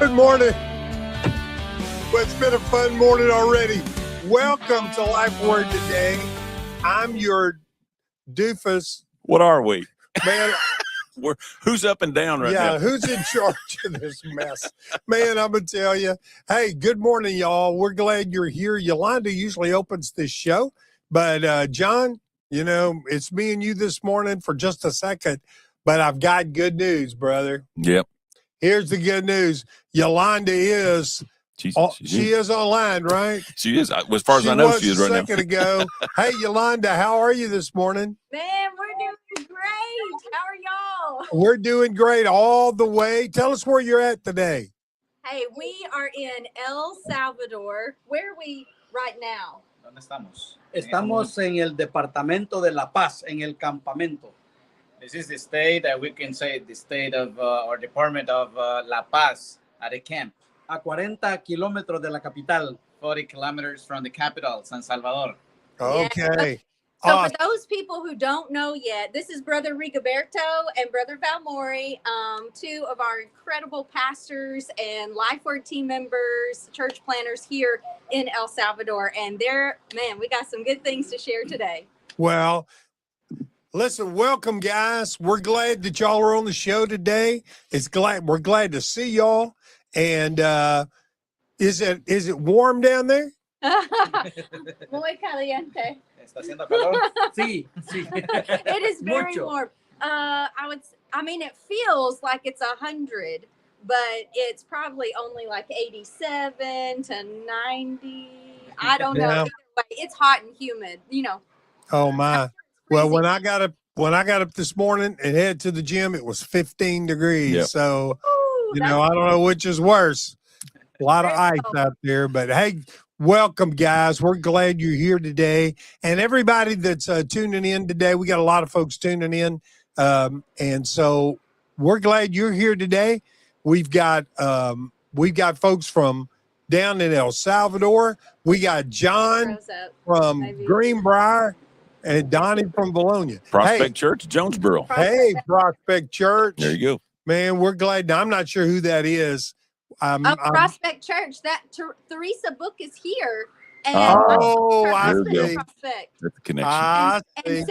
Good morning. Well, it's been a fun morning already. Welcome to Lifeword today. I'm your doofus. What are we? Man, who's up and down right now? yeah, who's in charge of this mess? Man, I'm going to tell you. Hey, good morning, y'all. We're glad you're here. Yolanda usually opens this show, but John, you know, it's me and you this morning for just a second, but I've got good news, brother. Yep. Here's the good news. Yolanda is... she is online, right? She is. As far as I know, she is right now. A second ago. Hey, Yolanda, how are you this morning? Man, we're doing great. How are y'all? We're doing great all the way. Tell us where you're at today. Hey, we are in El Salvador. Where are we right now? ¿Dónde estamos? Estamos en el departamento de La Paz, en el campamento. This is the state that we can say the state of or department of La Paz at a camp. A 40 kilómetros de la capital. 40 kilometers from the capital, San Salvador. Okay. So for those people who don't know yet, this is Brother Rigoberto and Brother Valmori, two of our incredible pastors and Lifeword team members, church planners here in El Salvador. And we got some good things to share today. Well, listen, welcome, guys. We're glad that y'all are on the show today. We're glad to see y'all. And is it warm down there? Muy caliente. Está haciendo calor. Sí. It is very warm. It feels like it's 100, but it's probably only like 87 to 90. I don't know. Yeah. Either way, it's hot and humid, you know. Oh my. Well, when I got up this morning and headed to the gym, it was 15 degrees. Yep. So, I don't know which is worse. A lot of ice out there, but hey, welcome, guys. We're glad you're here today. And everybody that's tuning in today, we got a lot of folks tuning in. And so we're glad you're here today. We've got folks from down in El Salvador. We got John from Greenbrier and Donnie from Bologna. Prospect Church, Jonesboro. Hey, Prospect Church. There you go. Man, we're glad. Now, I'm not sure who that is. Prospect Church. That Teresa Book is here. And I see. Prospect. That's the connection. And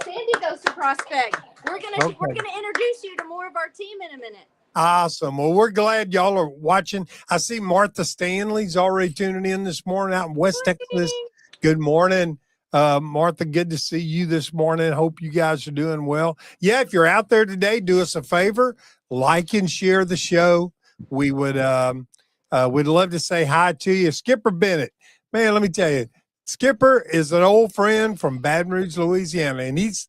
Sandy goes to Prospect. We're gonna introduce you to more of our team in a minute. Awesome. Well, we're glad y'all are watching. I see Martha Stanley's already tuning in this morning out in West Texas. Good morning. Martha, good to see you this morning. Hope you guys are doing well. Yeah, if you're out there today, do us a favor, like and share the show. We would we'd love to say hi to you. Skipper Bennett, man, let me tell you, Skipper is an old friend from Baton Rouge, Louisiana, and he's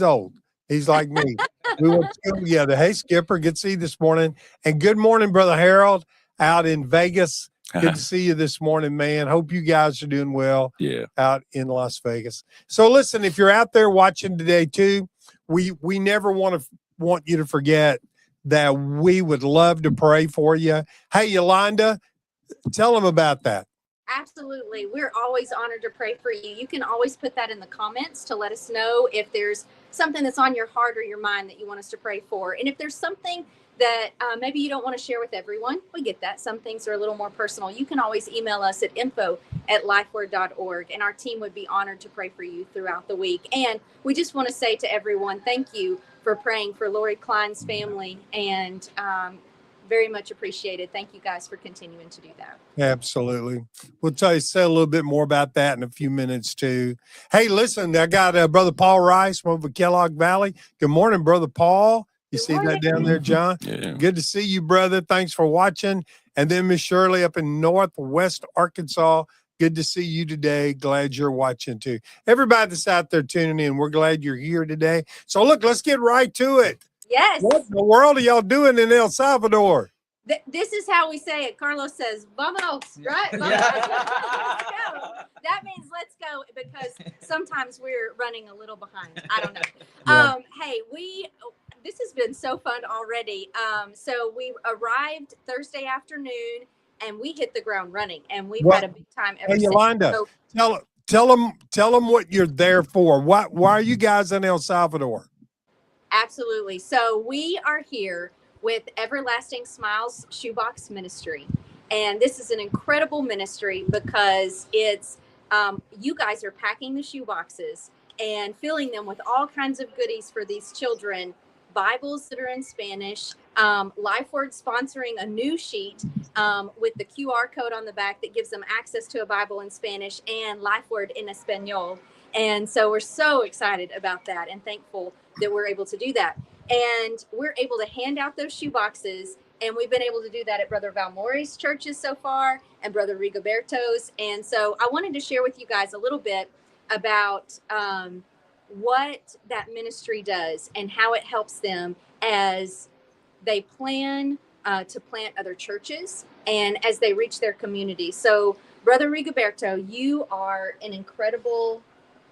old. He's like me. We went to school together. Hey, Skipper, good to see you this morning. And good morning, Brother Harold, out in Vegas. Good to see you this morning, man. Hope you guys are doing well out in Las Vegas. So listen, if you're out there watching today too, we never want you to forget that we would love to pray for you. Hey, Yolanda, tell them about that. Absolutely. We're always honored to pray for you. You can always put that in the comments to let us know if there's something that's on your heart or your mind that you want us to pray for. And if there's something that maybe you don't want to share with everyone, we get that. Some things are a little more personal. You can always email us at info@lifeword.org, and our team would be honored to pray for you throughout the week. And we just want to say to everyone, thank you for praying for Lori Klein's family, and very much appreciated. Thank you guys for continuing to do that. Absolutely. We'll say a little bit more about that in a few minutes too. Hey, listen, I got Brother Paul Rice from over Kellogg Valley. Good morning, Brother Paul. You see that down there, John? Yeah. Good to see you, brother. Thanks for watching. And then Miss Shirley up in Northwest Arkansas. Good to see you today. Glad you're watching too. Everybody that's out there tuning in, we're glad you're here today. So look, let's get right to it. Yes. What in the world are y'all doing in El Salvador? This is how we say it. Carlos says, "Vámonos," right? Vámonos. Let's go. That means let's go, because sometimes we're running a little behind. I don't know. Yeah. Hey, this has been so fun already. So we arrived Thursday afternoon and we hit the ground running, and we've had a big time ever since. Yolanda, So, tell them what you're there for. Why are you guys in El Salvador? absolutely. So we are here with Everlasting Smiles Shoebox Ministry. And this is an incredible ministry because it's you guys are packing the shoe boxes and filling them with all kinds of goodies for these children, Bibles that are in Spanish, Lifeword sponsoring a new sheet with the QR code on the back that gives them access to a Bible in Spanish and Lifeword in Espanol. And so we're so excited about that and thankful that we're able to do that. And we're able to hand out those shoe boxes. And we've been able to do that at Brother Valmore's churches so far and Brother Rigoberto's. And so I wanted to share with you guys a little bit about what that ministry does and how it helps them as they plan to plant other churches and as they reach their community. So Brother Rigoberto, you are an incredible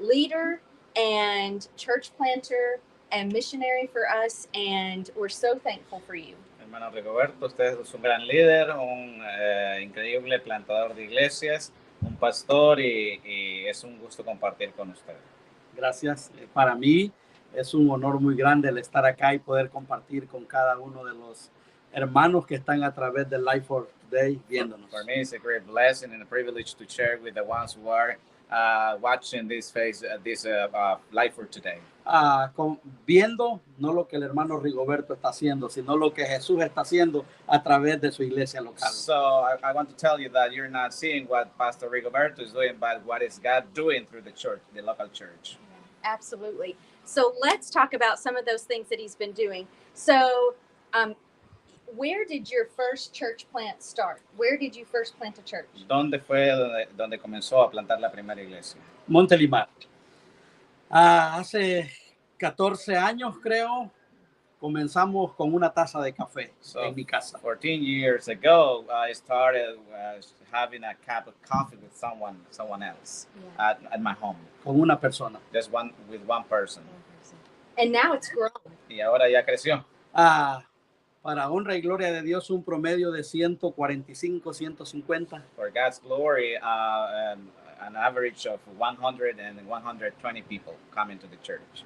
leader and church planter and missionary for us, and we're so thankful for you. Hermano Rigoberto, usted es un gran líder, un increíble plantador de iglesias, un pastor y es un gusto compartir con usted. Gracias. Para mí es un honor muy grande el estar acá y poder compartir con cada uno de los hermanos que están a través del Lifeword Today viéndonos. For me, it's a great blessing and a privilege to share with the ones who are watching this Lifeword Today. Viendo no lo que el hermano Rigoberto está haciendo, sino lo que Jesús está haciendo a través de su iglesia local. So I want to tell you that you're not seeing what Pastor Rigoberto is doing, but what is God doing through the church, the local church. Absolutely. So let's talk about some of those things that he's been doing. So where did your first church plant start? Where did you first plant a church? ¿Dónde fue donde comenzó a plantar la primera iglesia? Montelimar. Hace 14 años, creo, comenzamos con una taza de café en mi casa. 14 years ago, I started having a cup of coffee with someone else at my home. Con una persona. Just with one person. And now it's grown. Y ahora ya creció. Para honra y gloria de Dios, un promedio de 145, 150. For God's glory, an average of 100 and 120 people coming to the church.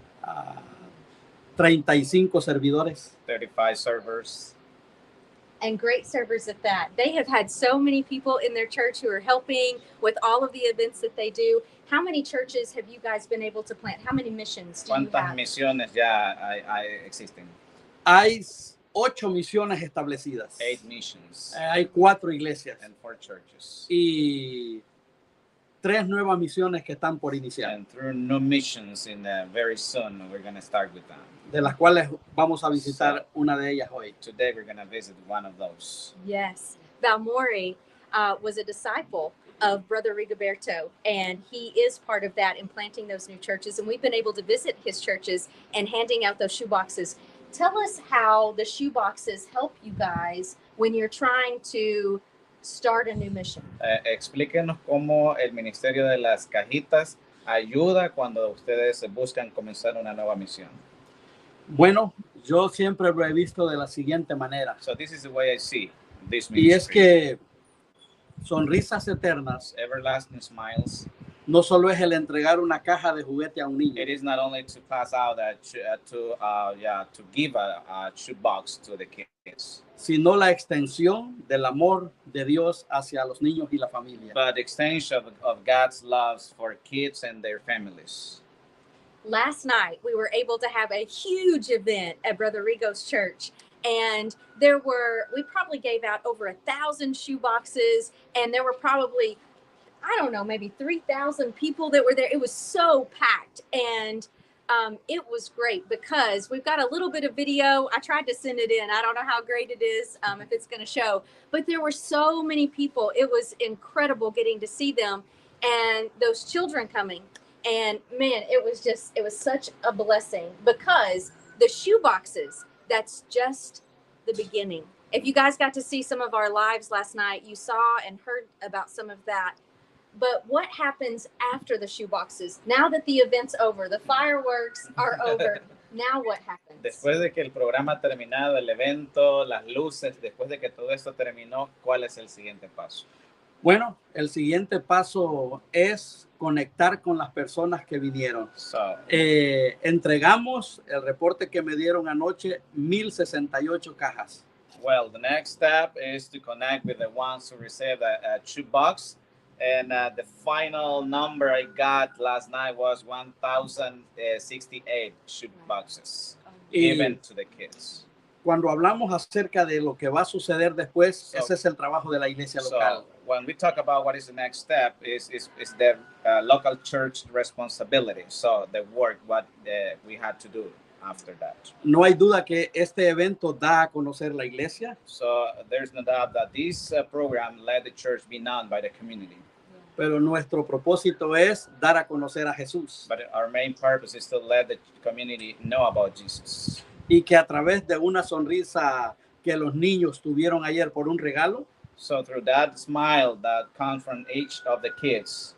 35 servidores. 35 servers. And great servers at that. They have had so many people in their church who are helping with all of the events that they do. How many churches have you guys been able to plant? How many missions do you have? ¿Cuántas misiones ya existen? Hay 8 misiones establecidas. 8 missions. Hay 4 iglesias. And 4 churches. Y 3 nuevas misiones que están por iniciar. And through new missions very soon, we're going to start with them. De las cuales vamos a visitar una de ellas hoy. Today we're going to visit one of those. Yes. Valmore was a disciple of Brother Rigoberto, and he is part of that in planting those new churches. And we've been able to visit his churches and handing out those shoe boxes. Tell us how the shoe boxes help you guys when you're trying to start a new mission. Explíquenos cómo el ministerio de las cajitas ayuda cuando ustedes buscan comenzar una nueva misión. Bueno, yo siempre lo he visto de la siguiente manera. So this is the way I see this ministry. Y es que sonrisas eternas, everlasting smiles, no solo es el entregar una caja de juguete a un niño. It is not only to pass out to give a shoebox to the kids, sino la extensión del amor de Dios hacia los niños y la familia. But the extension of God's love for kids and their families. Last night, we were able to have a huge event at Brother Rigo's church. And we probably gave out over 1,000 shoe boxes. And there were probably, I don't know, maybe 3,000 people that were there. It was so packed. And it was great because we've got a little bit of video. I tried to send it in. I don't know how great it is, if it's going to show. But there were so many people. It was incredible getting to see them and those children coming. And man, it was such a blessing because the shoe boxes, that's just the beginning. If you guys got to see some of our lives last night, you saw and heard about some of that. But what happens after the shoe boxes? Now that the event's over, the fireworks are over, now what happens? Después de que el programa ha terminado, el evento, las luces, después de que todo esto terminó, ¿cuál es el siguiente paso? Bueno, el siguiente paso es conectar con las personas que vinieron. So Entregamos el reporte que me dieron anoche, 1068 cajas. well, the next step is to connect with the ones who received a shoebox. And the final number I got last night was 1,068 shoeboxes given to the kids. Cuando hablamos acerca de lo que va a suceder después, So- ese es el trabajo de la iglesia local. So when we talk about what is the next step, is the local church responsibility. So the work, what we had to do after that. No hay duda que este evento da a conocer la iglesia, So there's no doubt that this program let the church be known by the community. pero nuestro propósito es dar a conocer a Jesús. But our main purpose is to let the community know about Jesus. Y que a través de una sonrisa que los niños tuvieron ayer por un regalo, So through that smile that comes from each of the kids,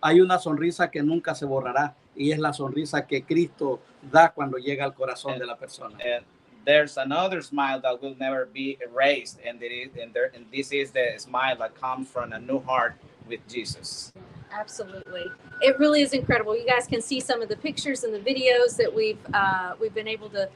hay una sonrisa que nunca se borrará y es la sonrisa que Cristo da cuando llega al corazón de la persona. and there's another smile that will never be erased, and this is the smile that comes from a new heart with Jesus. Absolutely. It really is incredible. You guys can see some of the pictures and the videos that we've been able to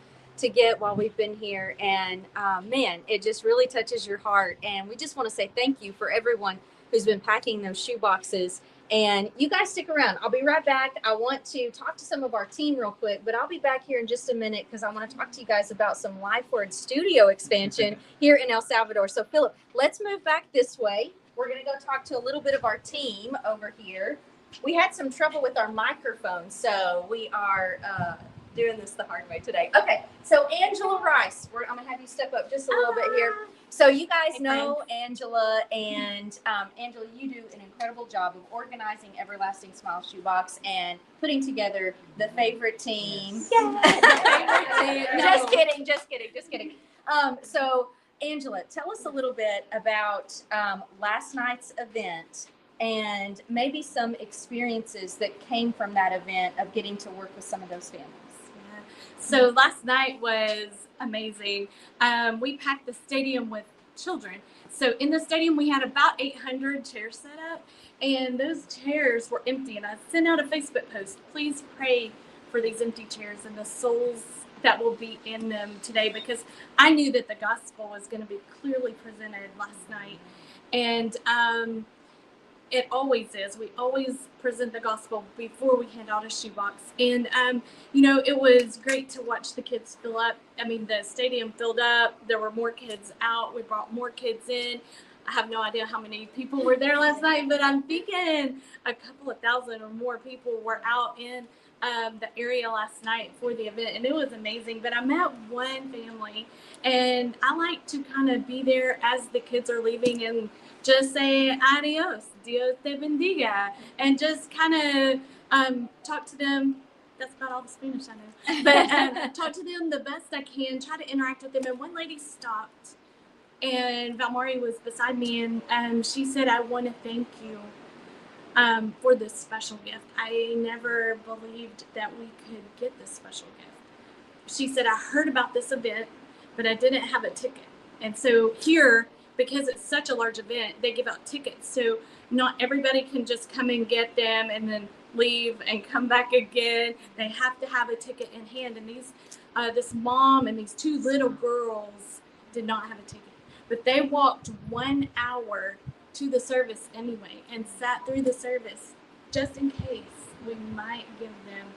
get while we've been here. And man, it just really touches your heart. And we just want to say thank you for everyone who's been packing those shoe boxes. And you guys stick around. I'll be right back. I want to talk to some of our team real quick, but I'll be back here in just a minute because I want to talk to you guys about some Lifeword studio expansion here in El Salvador. So Philip, let's move back this way. We're going to go talk to a little bit of our team over here. We had some trouble with our microphone, so we are doing this the hard way today. Okay, so Angela Rice, I'm going to have you step up just a little bit here. So you guys know Angela, and Angela, you do an incredible job of organizing Everlasting Smile Shoebox and putting together the favorite team. Just kidding. So Angela, tell us a little bit about last night's event and maybe some experiences that came from that event of getting to work with some of those families. So last night was amazing. We packed the stadium with children. So in the stadium, we had about 800 chairs set up, and those chairs were empty. And I sent out a Facebook post, please pray for these empty chairs and the souls that will be in them today, because I knew that the gospel was going to be clearly presented last night. And it always is. We always present the gospel before we hand out a shoebox. And, it was great to watch the kids fill up. I mean, the stadium filled up. There were more kids out. We brought more kids in. I have no idea how many people were there last night, but I'm thinking a couple of thousand or more people were out in the area last night for the event, and it was amazing. But I met one family, and I like to kind of be there as the kids are leaving and just say adios, Dios te bendiga, and just kind of talk to them. That's about all the Spanish I know. But talk to them the best I can, try to interact with them. And one lady stopped, and Valmari was beside me, and she said, I want to thank you for this special gift. I never believed that we could get this special gift. She said, I heard about this event, but I didn't have a ticket. And so here, because it's such a large event, they give out tickets. So not everybody can just come and get them and then leave and come back again. They have to have a ticket in hand. And this mom and these two little girls did not have a ticket, but they walked 1 hour to the service anyway and sat through the service just in case we might give them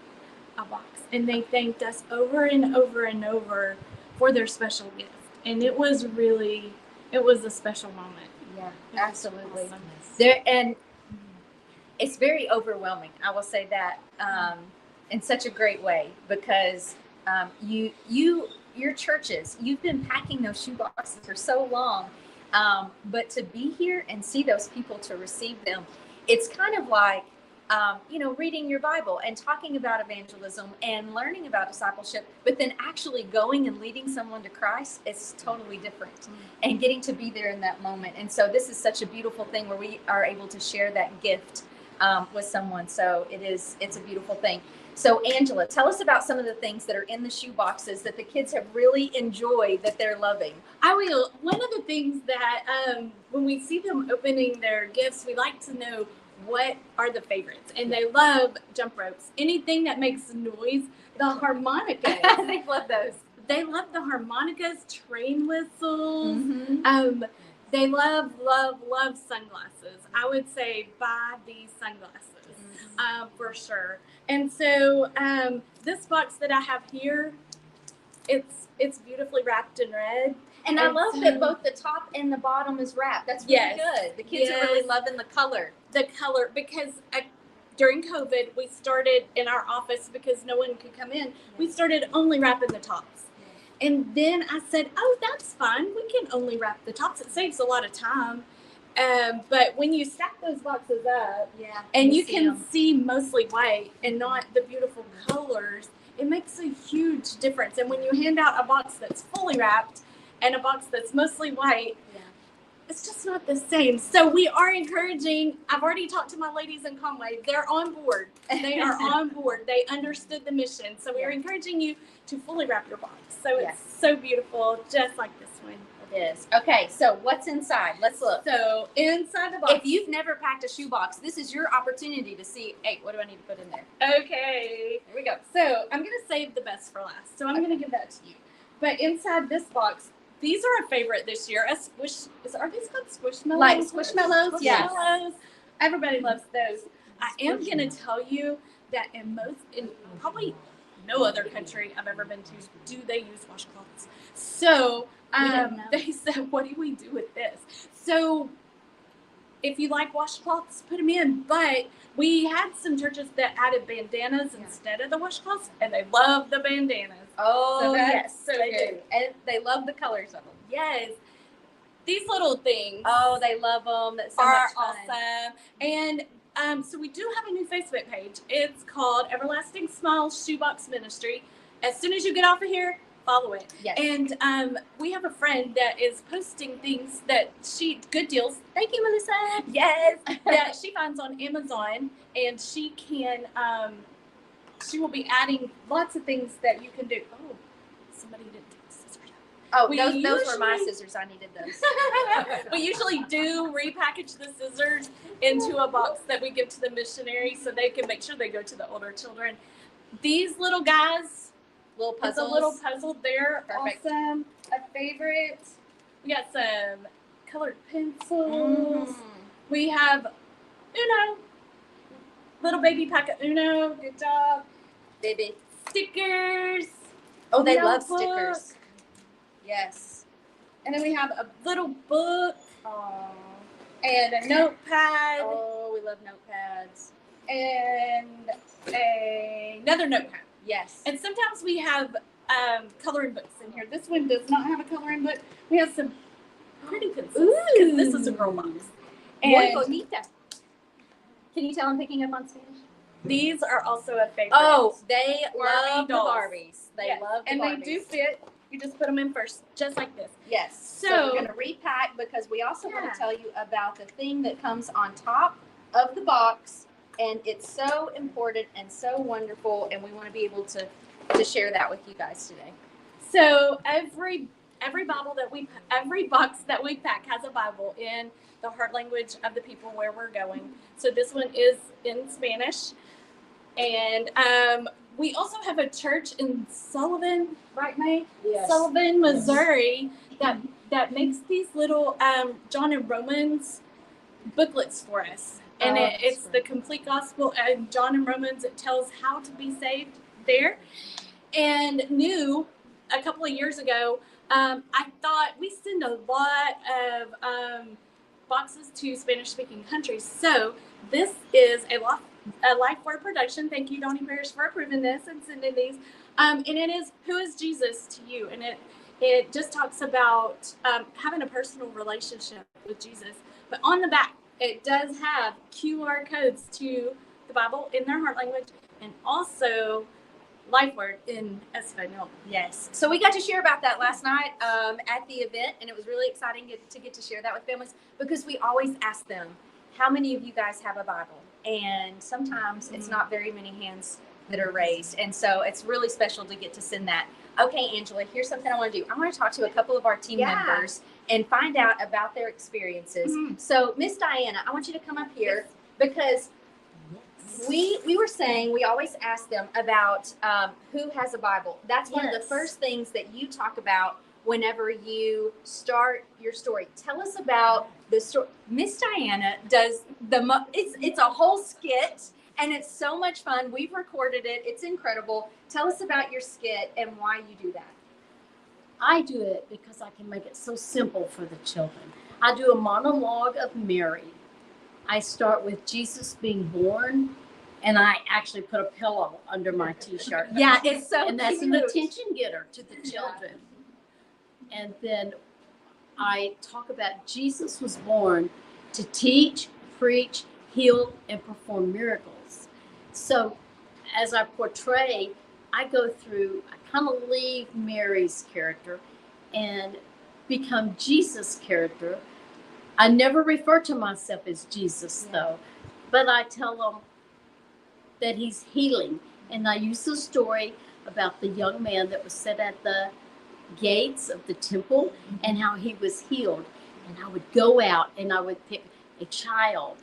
a box. And they thanked us over and over and over for their special gift. And it was a special moment. Yeah, It was absolutely. awesome. And it's very overwhelming. I will say that in such a great way, because your churches, you've been packing those shoe boxes for so long, but to be here and see those people, to receive them, it's kind of like reading your Bible and talking about evangelism and learning about discipleship, but then actually going and leading someone to Christ is totally different, and getting to be there in that moment. And so this is such a beautiful thing where we are able to share that gift with someone. So it's a beautiful thing. So Angela, tell us about some of the things that are in the shoe boxes that the kids have really enjoyed, that they're loving. I will. One of the things that when we see them opening their gifts, we like to know what are the favorites, and they love jump ropes, anything that makes noise, the harmonicas. They love those. They love the harmonicas, train whistles. Mm-hmm. They love sunglasses. I would say buy these sunglasses for sure. And so this box that I have here, it's beautifully wrapped in red. And I love that both the top and the bottom is wrapped. That's really good. The kids are really loving the color. The color, because during COVID, we started in our office because no one could come in. We started only wrapping the tops. And then I said, oh, that's fine. We can only wrap the tops. It saves a lot of time. But when you stack those boxes up, and you can see mostly white and not the beautiful colors, it makes a huge difference. And when you hand out a box that's fully wrapped and a box that's mostly white, it's just not the same. So we are encouraging, I've already talked to my ladies in Conway. They're on board. They are on board. They understood the mission. So we are encouraging you to fully wrap your box. So it's so beautiful, just like this one. It is. Okay, so what's inside? Let's look. So inside the box. If you've never packed a shoebox, this is your opportunity to see, hey, what do I need to put in there? Okay. Here we go. So I'm going to save the best for last. So I'm going to give that to you. But inside this box, these are a favorite this year. Are these called Squishmallows? Like Squishmallows? Yeah. Everybody loves those. I am going to tell you that in probably no other country I've ever been to, do they use washcloths. So they said, what do we do with this? So if you like washcloths, put them in. But we had some churches that added bandanas instead of the washcloths, and they love the bandanas. Oh, So yes. so They do. And they love the colors of them. Yes. These little things Oh, they love them. That's so are much fun. awesome. And so we do have a new Facebook page. It's called Everlasting Smiles Shoebox Ministry. As soon as you get off of here, follow it. Yes. And we have a friend that is posting things that good deals. Thank you, Melissa. Yes. that she finds on Amazon, and she can, she will be adding lots of things that you can do. Oh, somebody didn't take the scissors out. Oh, those were my scissors. I needed those. We usually do repackage the scissors into a box that we give to the missionaries so they can make sure they go to the older children. These little guys, Little it's puzzles. a little puzzle. They're Perfect. awesome. A favorite. We got some colored pencils. Mm. We have Uno. Little baby pack of Uno. Good job. Baby. Stickers. Oh, they love Notebook. stickers. Yes. And then we have a little book Oh. and a notepad Oh, we love notepads. and another notepad. Yes. And sometimes we have coloring books in here. This one does not have a coloring book. We have some pretty pencils because this is a girl box. Muy And bonita. Can you tell I'm picking up on Spanish? these are also a favorite. Oh, they love the dolls. Barbies. They Yes. love the and Barbies. they do fit. You just put them in first, just like this. Yes. So So- we're going to repack because we also want Yeah. to tell you about the thing that comes on top of the box, and it's so important and so wonderful, and we want to be able to share that with you guys today. So every Bible that every box that we pack has a Bible in the heart language of the people where we're going. So this one is in Spanish, and we also have a church in Sullivan, right, May? Yes. Sullivan, Missouri, that makes these little John and Romans booklets for us. And Oh, it's the complete gospel. And John and Romans, it tells how to be saved there. And a couple of years ago, I thought we send a lot of boxes to Spanish-speaking countries. So this is a Lifeword production. Thank you, Donnie Parrish, for approving this and sending these. And it is, who is Jesus to you? And it just talks about having a personal relationship with Jesus. But on the back, it does have QR codes to the Bible in their heart language, and also Lifeword in Espanol. Yes. So we got to share about that last night at the event, and it was really exciting to get to share that with families because we always ask them, how many of you guys have a Bible? And sometimes it's not very many hands that are raised. And so it's really special to get to send that. Okay, Angela, here's something I want to do. I want to talk to a couple of our team members and find out about their experiences. So Miss Diana, I want you to come up here. because we were saying we always ask them about who has a Bible. That's one of the first things that you talk about whenever you start your story. Tell us about the story. Miss Diana does it's a whole skit, and it's so much fun. We've recorded it. It's incredible. Tell us about your skit and why you do that. I do it because I can make it so simple for the children. I do a monologue of Mary. I start with Jesus being born, and I actually put a pillow under my t-shirt. Yeah, it's so and that's cute. an attention getter to the children. And then I talk about Jesus was born to teach, preach, heal, and perform miracles. So as I portray, I go through, I kind of leave Mary's character and become Jesus' character. I never refer to myself as Jesus, though, but I tell them that he's healing. And I use the story about the young man that was set at the gates of the temple and how he was healed. And I would go out and I would pick a child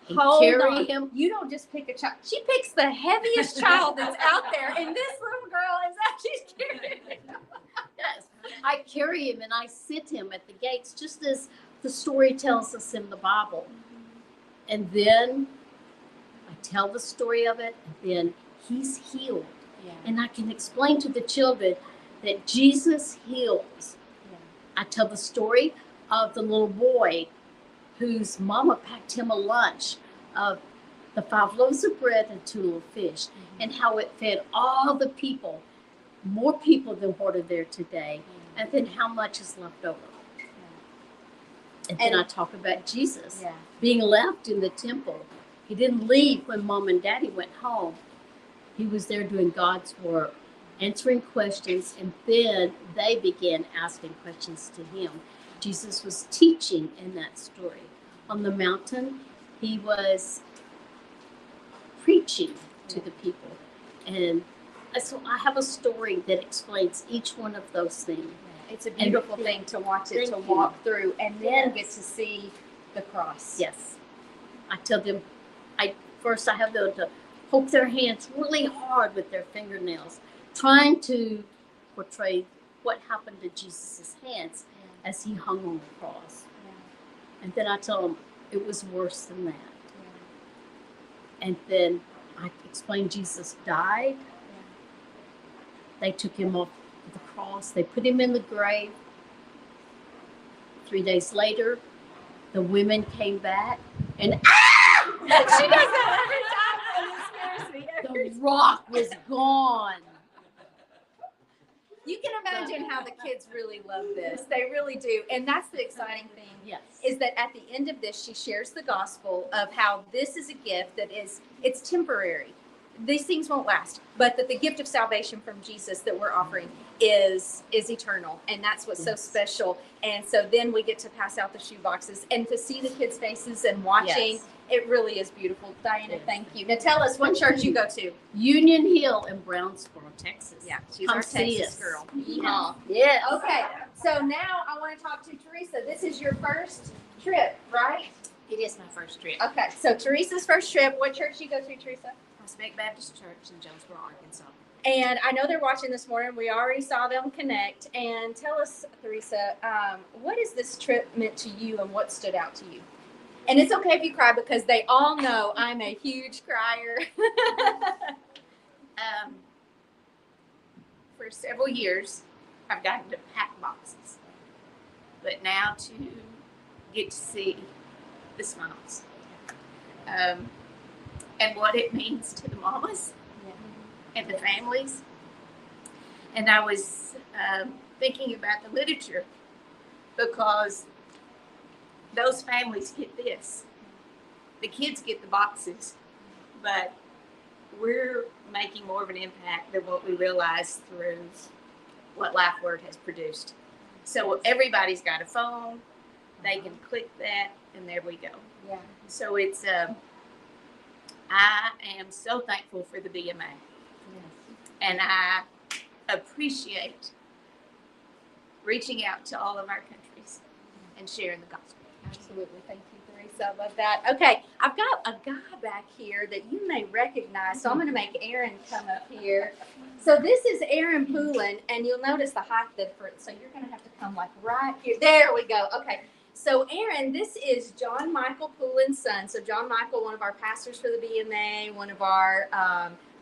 and carry him. You don't just pick a child. She picks the heaviest child that's out there, and this little girl is she's carrying him. Yes, I carry him and I sit him at the gates, just as the story tells us in the Bible. And then I tell the story of it, and then he's healed. Yeah. And I can explain to the children that Jesus heals. Yeah. I tell the story of the little boy whose mama packed him a lunch of the 5 loaves of bread and 2 little fish, and how it fed all the people, more people than what are there today, and then how much is left over. And then I talk about Jesus being left in the temple. He didn't leave when Mom and Daddy went home. He was there doing God's work, answering questions, and then they began asking questions to him. Jesus was teaching in that story. On the mountain, he was preaching to the people. And so I have a story that explains each one of those things. It's a beautiful thing to watch it, to walk through, and then get to see the cross. Yes. I tell them, I have them to poke their hands really hard with their fingernails, trying to portray what happened to Jesus' hands as he hung on the cross. And then I tell them it was worse than that. And then I explain Jesus died. They took him off the cross. They put him in the grave. 3 days later, the women came back and she does that every time, and it scares me. the rock was gone. You can imagine how the kids really love this. They really do. And that's the exciting thing. Yes. Is that at the end of this, she shares the gospel of how this is a gift that it's temporary. These things won't last, but that the gift of salvation from Jesus that we're offering is eternal. And that's what's so special. And so then we get to pass out the shoe boxes and to see the kids' faces and watching. Yes. It really is beautiful. Diana, thank you. Now tell us what church you go to. Union Hill in Brownsboro, Texas. Yeah, she's Come our Texas us. girl. Yeah. Yes. Okay, so now I want to talk to Teresa. This is your first trip, right? It is my first trip. Okay, so Teresa's first trip. What church do you go to, Teresa? Prospect Baptist Church in Jonesboro, Arkansas. And I know they're watching this morning. We already saw them connect. And tell us, Teresa, what has this trip meant to you and what stood out to you? And it's okay if you cry because they all know I'm a huge crier. For several years, I've gotten to pack boxes. But now to get to see the smiles. And what it means to the mamas and the families. And I was thinking about the literature because those families get this. The kids get the boxes, but we're making more of an impact than what we realize through what Lifeword has produced. So everybody's got a phone. They can click that, and there we go. Yeah. So it's, I am so thankful for the BMA. Yes. And I appreciate reaching out to all of our countries and sharing the gospel. Absolutely. Thank you, Teresa, I love that. Okay, I've got a guy back here that you may recognize, so I'm going to make Aaron come up here. So this is Aaron Poulin, and you'll notice the height difference, so you're going to have to come like right here. There we go. Okay. So Aaron, this is John Michael Poulin's son. So John Michael, one of our pastors for the BMA, one of our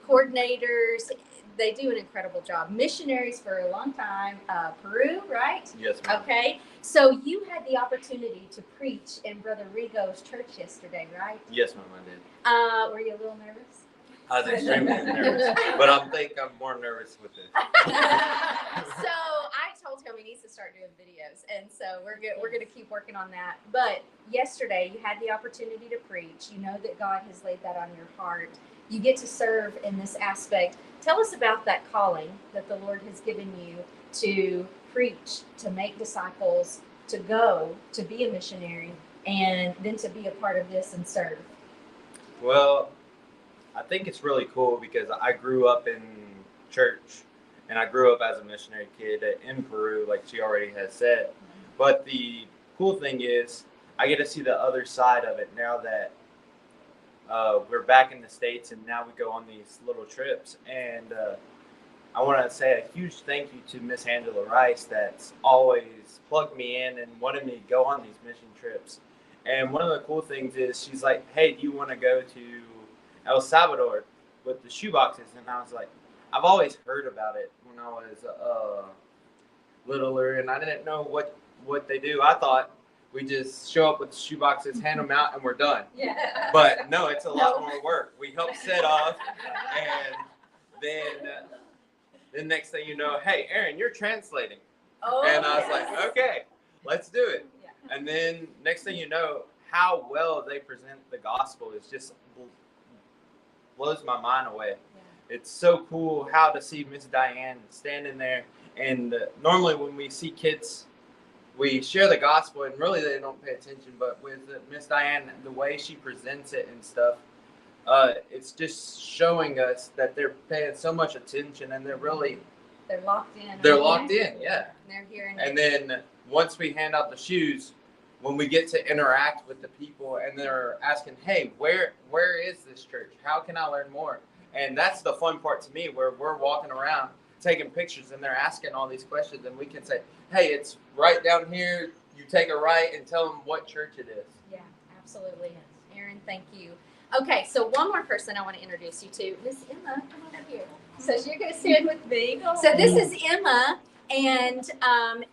coordinators. They do an incredible job. Missionaries for a long time. Peru, right? Yes, ma'am. Okay. So you had the opportunity to preach in Brother Rigo's church yesterday, right? Yes, ma'am, I did. Were you a little nervous? I was extremely nervous, but I think I'm more nervous with this. So I told him he needs to start doing videos, and so we're going to keep working on that. But yesterday you had the opportunity to preach. You know that God has laid that on your heart. You get to serve in this aspect. Tell us about that calling that the Lord has given you to preach, to make disciples, to go, to be a missionary, and then to be a part of this and serve. Well, I think it's really cool because I grew up in church and I grew up as a missionary kid in Peru, like she already has said. But the cool thing is I get to see the other side of it now that we're back in the States, and now we go on these little trips. And I want to say a huge thank you to Miss Angela Rice that's always plugged me in and wanted me to go on these mission trips. And one of the cool things is she's like, hey, do you want to go to El Salvador with the shoeboxes? And I was like, I've always heard about it when I was littler, and I didn't know what they do. I thought we just show up with the shoeboxes, hand them out, and we're done. Yeah. But no, it's a lot more work. We help set up, and then the next thing you know, hey, Aaron, you're translating. Oh, And I was yes. like, okay, let's do it. Yeah. And then next thing you know, how well they present the gospel is just blows my mind away. Yeah. It's so cool how to see Miss Diane standing there. And normally when we see kids, we share the gospel and really they don't pay attention. But with Miss Diane, the way she presents it and stuff, it's just showing us that they're paying so much attention and they're locked in. They're locked in, yeah. They're hearing. And then once we hand out the shoes, when we get to interact with the people and they're asking, hey, where is this church? How can I learn more? And that's the fun part to me, where we're walking around taking pictures and they're asking all these questions, and we can say, hey, it's right down here. You take a right and tell them what church it is. Yeah, absolutely. Aaron, thank you. Okay, so one more person I want to introduce you to. Miss Emma, come on up here. So you're going to stand with me. So this is Emma. And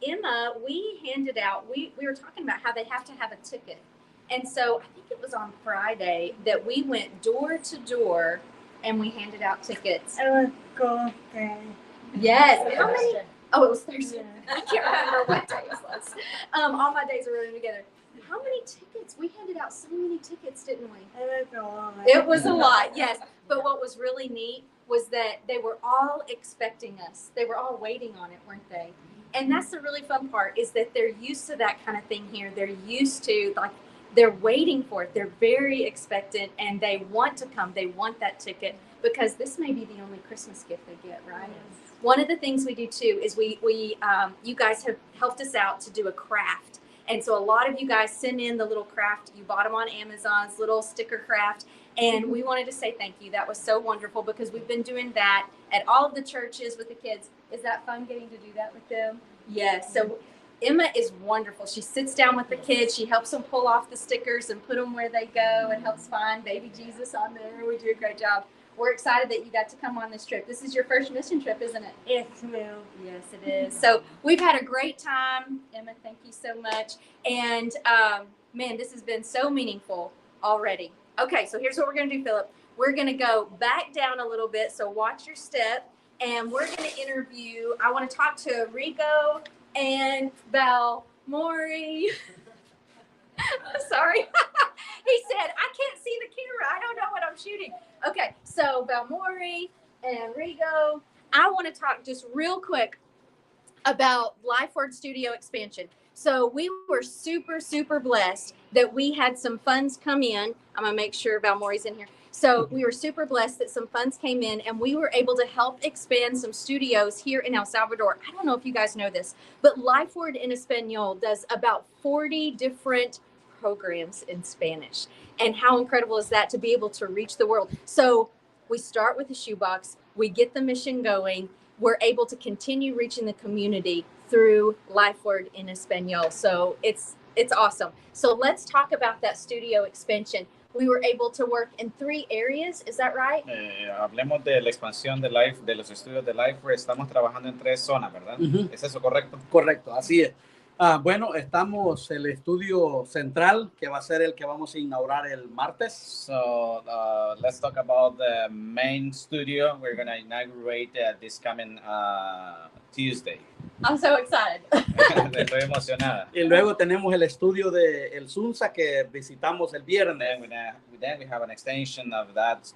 Emma, we handed out, we were talking about how they have to have a ticket. And so I think it was on Friday that we went door to door and we handed out tickets. It was Thursday. Yes. How many? Oh, it was Thursday. I can't remember what day it was. All my days are running together. How many tickets? We handed out so many tickets, didn't we? It was a lot. It was a lot, yes. But what was really neat was that they were all expecting us. They were all waiting on it, weren't they? And that's the really fun part, is that they're used to that kind of thing here. They're used to, like, they're waiting for it. They're very expectant, and they want to come. They want that ticket because this may be the only Christmas gift they get, right? Yes. One of the things we do too is we you guys have helped us out to do a craft. And so a lot of you guys send in the little craft. You bought them on Amazon's little sticker craft. And we wanted to say thank you. That was so wonderful because we've been doing that at all of the churches with the kids. Is that fun getting to do that with them? Yes. So Emma is wonderful. She sits down with the kids. She helps them pull off the stickers and put them where they go and helps find baby Jesus on there. We do a great job. We're excited that you got to come on this trip. This is your first mission trip, isn't it? Yes, ma'am. Yes, it is. So we've had a great time. Emma, thank you so much. And man, this has been so meaningful already. Okay, so here's what we're going to do, Philip. We're going to go back down a little bit, so watch your step. And we're going to interview, I want to talk to Rigo and Mori. Sorry. He said, I can't see the camera. I don't know what I'm shooting. Okay, so Mori and Rigo, I want to talk just real quick about Lifeword Studio expansion. So we were super, super blessed that we had some funds come in. I'm going to make sure Mori's in here. So we were super blessed that some funds came in and we were able to help expand some studios here in El Salvador. I don't know if you guys know this, but Lifeword in Espanol does about 40 different programs in Spanish. And how incredible is that to be able to reach the world? So we start with a shoebox, we get the mission going, we're able to continue reaching the community through Lifeword in Espanol. So it's awesome. So let's talk about that studio expansion. We were able to work in 3 areas, is that right? Hablemos de la expansión de los estudios de Lifeword. Estamos trabajando en 3 zonas, ¿verdad? ¿Es eso correcto? Correcto, así es. Bueno, estamos el estudio central, que va a ser el que vamos a inaugurar el martes. So let's talk about the main studio. We're going to inaugurate this coming Tuesday. I'm so excited. Estoy emocionada. Y luego tenemos el estudio de el Sunsa que visitamos el viernes. Then we have an extension of that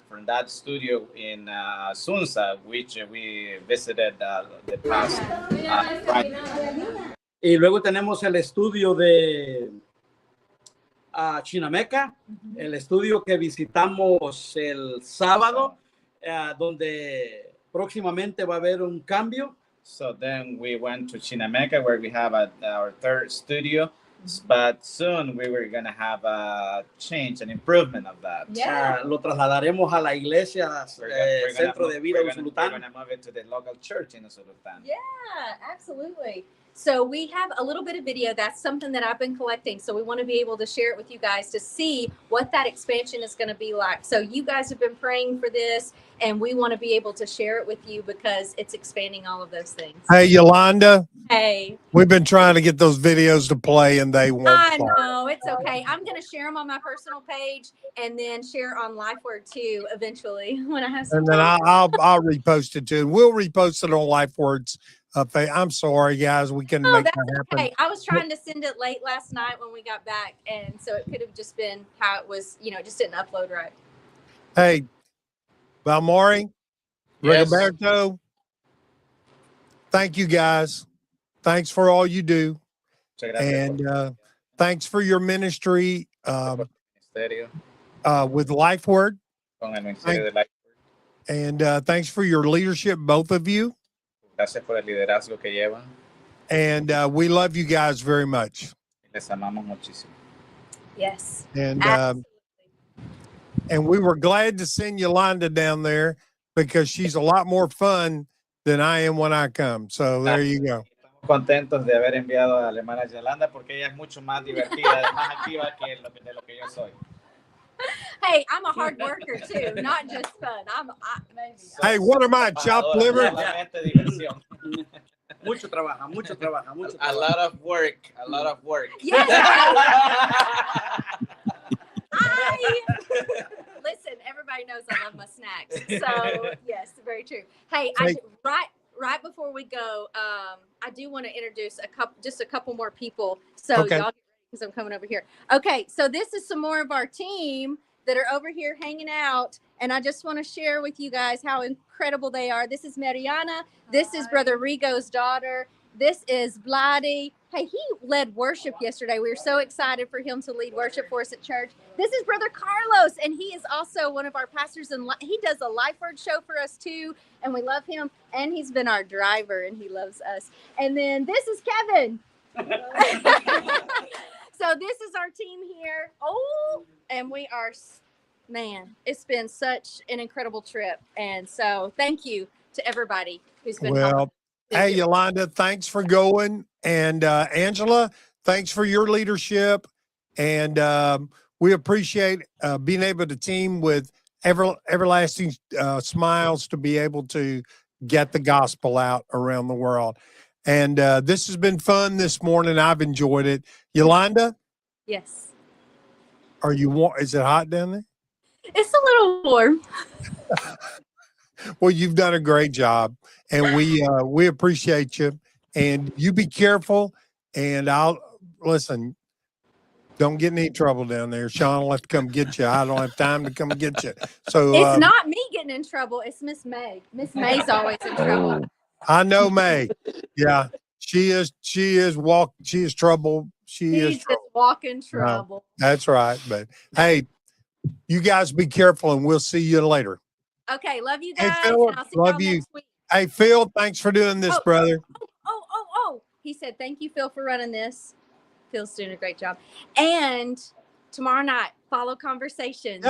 from that studio in Sunsa, which we visited the past Friday. Y luego tenemos el estudio de Chinameca, el estudio que visitamos el sábado, donde próximamente va a haber un cambio. So then we went to Chinameca, where we have our 3rd studio, but soon we were going to have a change, an improvement of that. Yeah. Lo trasladaremos a la iglesia Centro de Vida Usulután. We're going to move it to the local church in Usulután. Yeah, absolutely. So we have a little bit of video. That's something that I've been collecting. So we want to be able to share it with you guys to see what that expansion is going to be like. So you guys have been praying for this, and we want to be able to share it with you because it's expanding all of those things. Hey, Yolanda. Hey. We've been trying to get those videos to play, and they won't. I know, it's okay. I'm going to share them on my personal page and then share on Lifeword too eventually when I have some And then time. I'll repost it too. We'll repost it on Lifeword's. I'm sorry, guys. We couldn't make that happen. Okay. I was trying to send it late last night when we got back, and so it could have just been how it was, it just didn't upload right. Hey, Valmori, Yes. Rigoberto, thank you guys. Thanks for all you do. And thanks for your ministry with Lifeword. Con el Ministerio de Lifeword. And thanks for your leadership, both of you. Gracias por el liderazgo que llevan. And we love you guys very much. Les amamos muchísimo. Yes. And we were glad to send Yolanda down there because she's a lot more fun than I am when I come. So there you go. Estamos contentos de haber enviado a la hermana Yolanda porque ella es mucho más divertida, más activa de lo que yo soy. Hey, I'm a hard worker too, not just fun. Hey, what am I, chopped liver? Mucho trabajo, mucho trabajo, mucho trabajo. A lot of work. Yes. Listen, everybody knows I love my snacks. So yes, very true. Hey, right before we go, I do want to introduce a couple more people. So Okay. y'all get ready because I'm coming over here. Okay, so this is some more of our team that are over here hanging out. And I just want to share with you guys how incredible they are. This is Mariana. This is Brother Rigo's daughter. This is Vladi. Hey, he led worship yesterday. We were so excited for him to lead worship for us at church. This is Brother Carlos, and he is also one of our pastors, and he does a Lifeword show for us too, and we love him. And he's been our driver, and he loves us. And then this is Kevin. So this is our team here. Oh, and we are, man, it's been such an incredible trip. And so thank you to everybody who's been helping. Hey, Yolanda, thanks for going. And Angela, thanks for your leadership. And we appreciate being able to team with Everlasting Smiles to be able to get the gospel out around the world. And this has been fun this morning. I've enjoyed it. Yolanda? Yes. Is it hot down there? It's a little warm. Well, you've done a great job, and we appreciate you. And you be careful. And listen. Don't get in any trouble down there. Sean will have to come get you. I don't have time to come get you. So it's not me getting in trouble. It's Miss May. Miss May's always in trouble. I know May. Yeah, she is trouble. She's trouble. Just walking trouble. That's right. But hey, you guys be careful, and we'll see you later. Okay, love you guys. Hey, Philip, and I'll see love y'all you. next week. Hey, Phil, thanks for doing this, brother. Oh. He said, thank you, Phil, for running this. Phil's doing a great job. And tomorrow night, follow Conversations.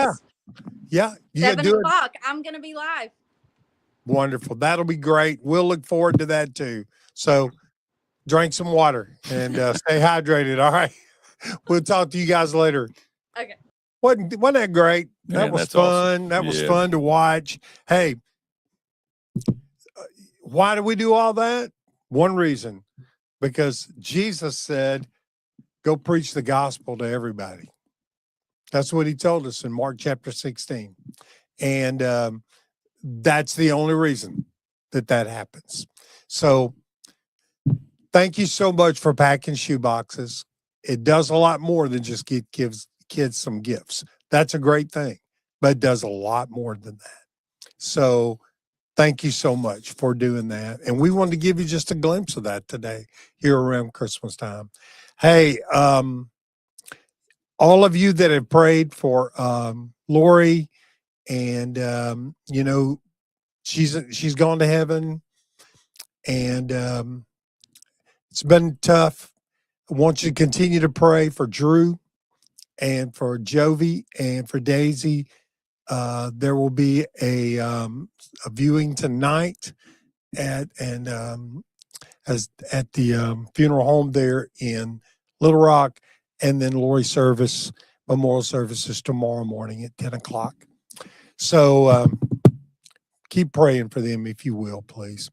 Yeah. You gotta 7 do it. o'clock. I'm going to be live. Wonderful. That'll be great. We'll look forward to that too. So drink some water and stay hydrated. All right. We'll talk to you guys later. Okay. Wasn't that great? That Man, was that's fun. awesome. That was Yeah. fun to watch. Hey, why do we do all that? One reason, because Jesus said, go preach the gospel to everybody. That's what he told us in Mark chapter 16. And that's the only reason that happens. So thank you so much for packing shoe boxes. It does a lot more than just gives kids some gifts. That's a great thing, but it does a lot more than that. So thank you so much for doing that. And we wanted to give you just a glimpse of that today here around Christmas time. Hey, all of you that have prayed for Lori, and you know, she's gone to heaven, and it's been tough. I want you to continue to pray for Drew and for Jovi and for Daisy. There will be a viewing tonight at the funeral home there in Little Rock, and then Lori service, memorial services tomorrow morning at 10 o'clock. So keep praying for them if you will, please.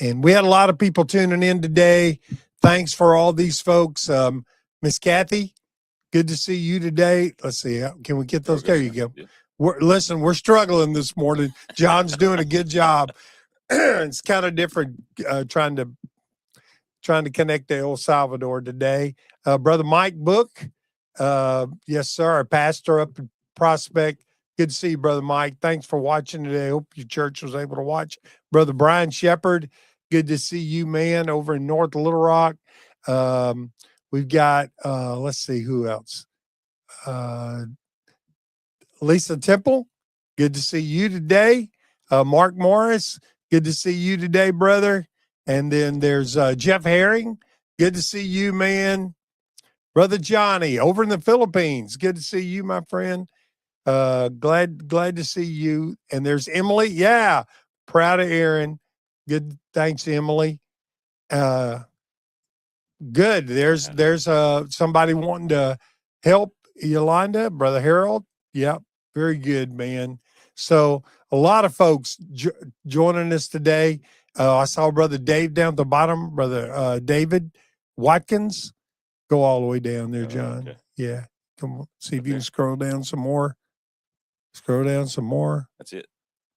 And we had a lot of people tuning in today. Thanks for all these folks. Miss Kathy, good to see you today. Let's see. Can we get those? There you go. Yeah. We're struggling this morning. John's doing a good job. It's kind of different trying to connect to El Salvador today. Brother Mike Book. Yes, sir. Our pastor up in Prospect. Good to see you, Brother Mike. Thanks for watching today. I hope your church was able to watch. Brother Brian Shepherd. Good to see you, man, over in North Little Rock. We've got, let's see, who else? Lisa Temple. Good to see you today. Mark Morris. Good to see you today, brother. And then there's Jeff Herring. Good to see you, man. Brother Johnny over in the Philippines. Good to see you, my friend. Glad to see you. And there's Emily. Yeah. Proud of Aaron. Good. Thanks, Emily. Good. There's somebody wanting to help Yolanda, Brother Harold. Yep. Very good, man. So a lot of folks joining us today. I saw Brother Dave down at the bottom, Brother David Watkins. Go all the way down there, John. Okay. Yeah. Come on. See if you can scroll down some more. Scroll down some more. That's it.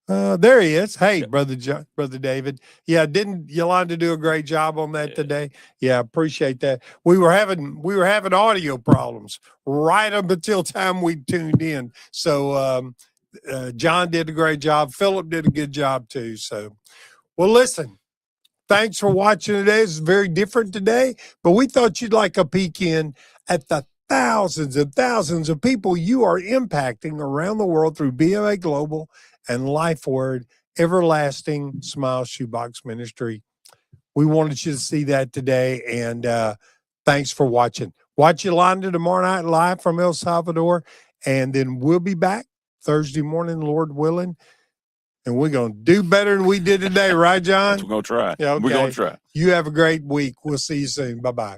There he is. Hey, Yep. Brother David. Yeah, didn't Yolanda do a great job on that Yeah. today? Yeah, appreciate that. We were having audio problems right up until time we tuned in. So John did a great job. Philip did a good job too. So, well, listen. Thanks for watching today. It's very different today, but we thought you'd like a peek in at the thousands and thousands of people you are impacting around the world through BOA Global and Lifeword, Everlasting Smile Shoebox Ministry. We wanted you to see that today, and thanks for watching. Watch Yolanda tomorrow night live from El Salvador, and then we'll be back Thursday morning, Lord willing, and we're going to do better than we did today, right, John? We're going to try. Yeah, okay. We're going to try. You have a great week. We'll see you soon. Bye-bye.